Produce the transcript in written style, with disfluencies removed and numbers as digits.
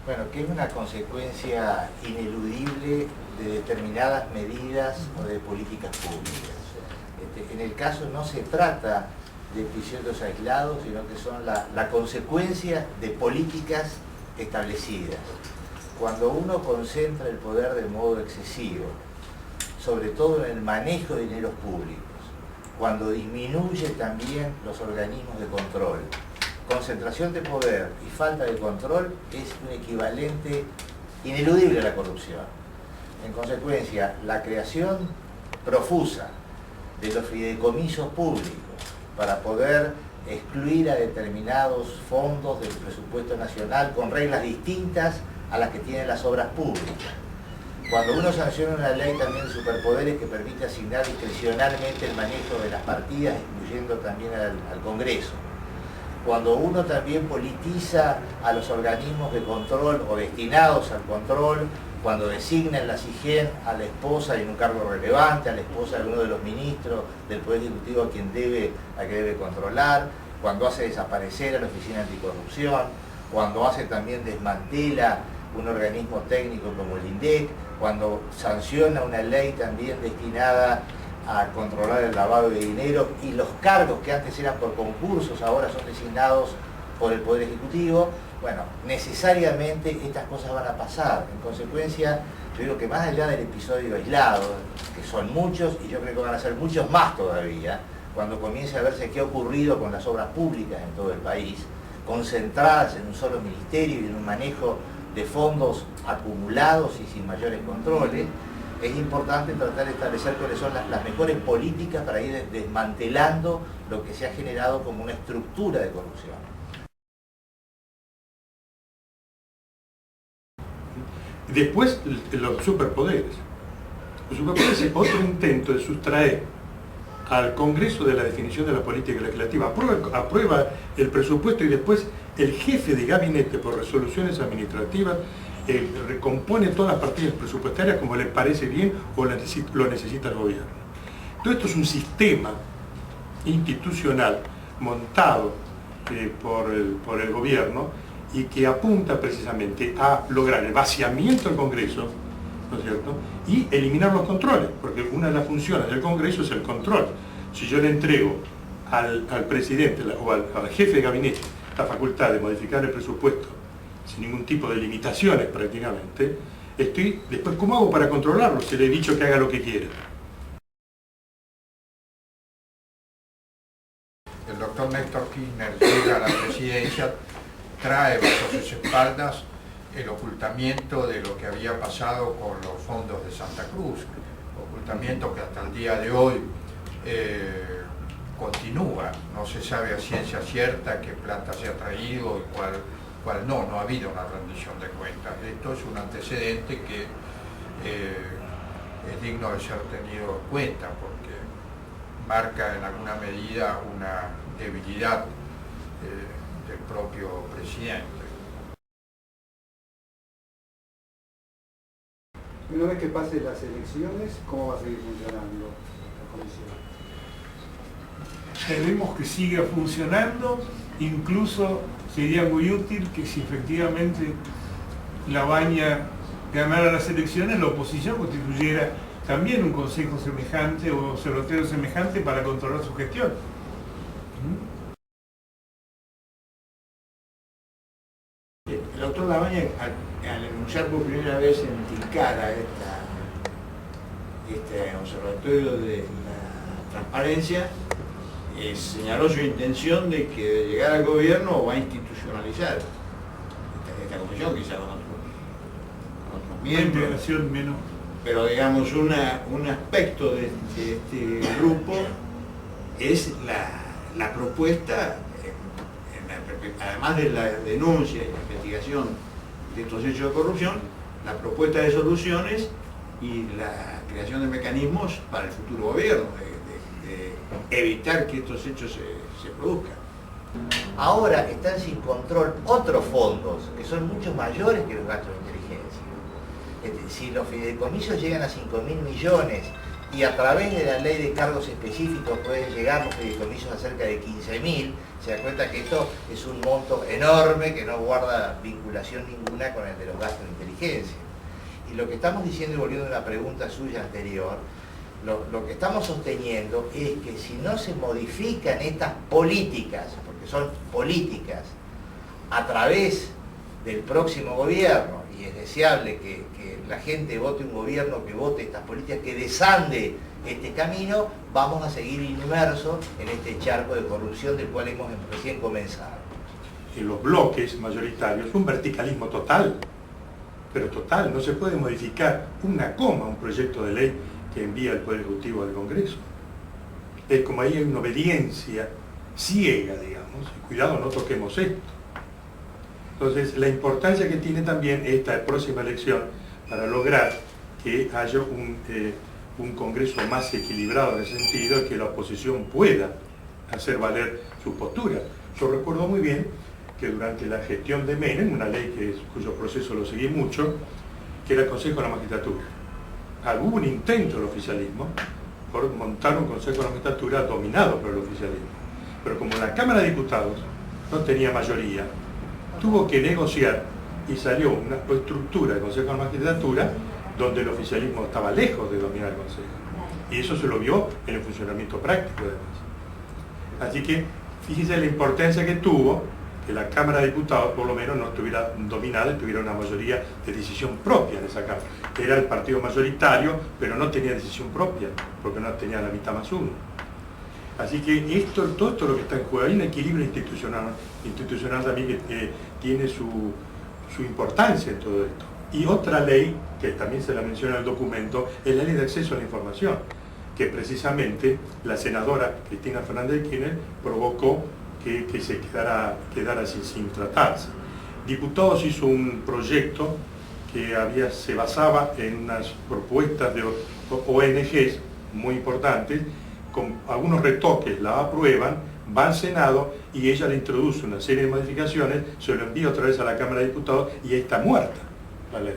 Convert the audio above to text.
Bueno, que es una consecuencia ineludible de determinadas medidas o de políticas públicas. En el caso no se trata de episodios aislados, sino que son la consecuencia de políticas establecidas. Cuando uno concentra el poder de modo excesivo, sobre todo en el manejo de dineros públicos, cuando disminuye también los organismos de control, concentración de poder y falta de control es un equivalente ineludible a la corrupción. En consecuencia, la creación profusa de los fideicomisos públicos para poder excluir a determinados fondos del presupuesto nacional con reglas distintas a las que tienen las obras públicas. Cuando uno sanciona una ley también de superpoderes que permite asignar discrecionalmente el manejo de las partidas, incluyendo también al Congreso. Cuando uno también politiza a los organismos de control o destinados al control, cuando designa en la SIGEN a la esposa en un cargo relevante, a la esposa de uno de los ministros del Poder Ejecutivo a que debe controlar, cuando hace desaparecer a la Oficina Anticorrupción, cuando hace también desmantela un organismo técnico como el INDEC, cuando sanciona una ley también destinada a controlar el lavado de dinero y los cargos que antes eran por concursos ahora son designados por el Poder Ejecutivo, bueno, necesariamente estas cosas van a pasar. En consecuencia, yo digo que más allá del episodio aislado, que son muchos y yo creo que van a ser muchos más todavía, cuando comience a verse qué ha ocurrido con las obras públicas en todo el país, concentradas en un solo ministerio y en un manejo de fondos acumulados y sin mayores controles, es importante tratar de establecer cuáles son las mejores políticas para ir desmantelando lo que se ha generado como una estructura de corrupción. Después, los superpoderes. Los superpoderes es otro intento de sustraer al Congreso de la definición de la política legislativa. Aprueba el presupuesto y después el jefe de gabinete por resoluciones administrativas recompone todas las partidas presupuestarias como le parece bien o lo necesita el gobierno. Todo esto es un sistema institucional montado por el gobierno y que apunta precisamente a lograr el vaciamiento del Congreso, ¿no es cierto?, y eliminar los controles, porque una de las funciones del Congreso es el control. Si yo le entrego al presidente o al jefe de gabinete la facultad de modificar el presupuesto sin ningún tipo de limitaciones prácticamente, después, ¿cómo hago para controlarlo si le he dicho que haga lo que quiera? El doctor Néstor Kirchner llega a la presidencia, trae bajo sus espaldas el ocultamiento de lo que había pasado con los fondos de Santa Cruz, ocultamiento que hasta el día de hoy continúa. No se sabe a ciencia cierta qué plata se ha traído y cuál no ha habido una rendición de cuentas. Esto es un antecedente que es digno de ser tenido en cuenta porque marca en alguna medida una debilidad del propio presidente. Una vez que pasen las elecciones, ¿cómo va a seguir funcionando la comisión? Esperemos que siga funcionando, incluso sería muy útil que si efectivamente la Baña ganara las elecciones, la oposición constituyera también un consejo semejante o observatorio semejante para controlar su gestión. El doctor Labaña, al anunciar por primera vez en Tilcara este observatorio de la transparencia, señaló su intención de que de llegar al gobierno va a institucionalizar esta comisión, quizá con otros miembros. Una integración menos. Pero digamos, un aspecto de este grupo es la propuesta, además de la denuncia y la investigación de estos hechos de corrupción, la propuesta de soluciones y la creación de mecanismos para el futuro gobierno, de evitar que estos hechos se produzcan. Ahora están sin control otros fondos que son mucho mayores que los gastos de inteligencia. Si los fideicomisos llegan a 5.000 millones y a través de la ley de cargos específicos pueden llegar los fideicomisos a cerca de 15.000, se da cuenta que esto es un monto enorme que no guarda vinculación ninguna con el de los gastos de inteligencia. Y lo que estamos diciendo, y volviendo a una pregunta suya anterior, lo que estamos sosteniendo es que si no se modifican estas políticas, porque son políticas, a través del próximo gobierno, y es deseable que la gente vote un gobierno que vote estas políticas, que desande este camino, vamos a seguir inmersos en este charco de corrupción del cual hemos recién comenzado. En los bloques mayoritarios, un verticalismo total, pero total, no se puede modificar una coma un proyecto de ley que envía el Poder Ejecutivo al Congreso. Es como ahí hay una obediencia ciega, digamos, y cuidado, no toquemos esto. Entonces, la importancia que tiene también esta próxima elección para lograr que haya un Congreso más equilibrado en ese sentido, que la oposición pueda hacer valer su postura. Yo recuerdo muy bien que durante la gestión de Menem, una ley cuyo proceso lo seguí mucho, que era el Consejo de la Magistratura. Hubo un intento del oficialismo por montar un Consejo de la Magistratura dominado por el oficialismo. Pero como la Cámara de Diputados no tenía mayoría, tuvo que negociar y salió una estructura del Consejo de la Magistratura donde el oficialismo estaba lejos de dominar el Consejo. Y eso se lo vio en el funcionamiento práctico además. Así que fíjese la importancia que tuvo que la Cámara de Diputados por lo menos no estuviera dominada y tuviera una mayoría de decisión propia en esa Cámara. Era el partido mayoritario, pero no tenía decisión propia, porque no tenía la mitad más uno. Así que todo esto lo que está en juego, hay un equilibrio institucional también que tiene su importancia en todo esto. Y otra ley, que también se la menciona en el documento, es la ley de acceso a la información, que precisamente la senadora Cristina Fernández de Kirchner provocó que se quedara sin tratarse. Diputados hizo un proyecto que se basaba en unas propuestas de ONGs muy importantes, con algunos retoques la aprueban, va al Senado y ella le introduce una serie de modificaciones, se lo envía otra vez a la Cámara de Diputados y ahí está muerta la ley.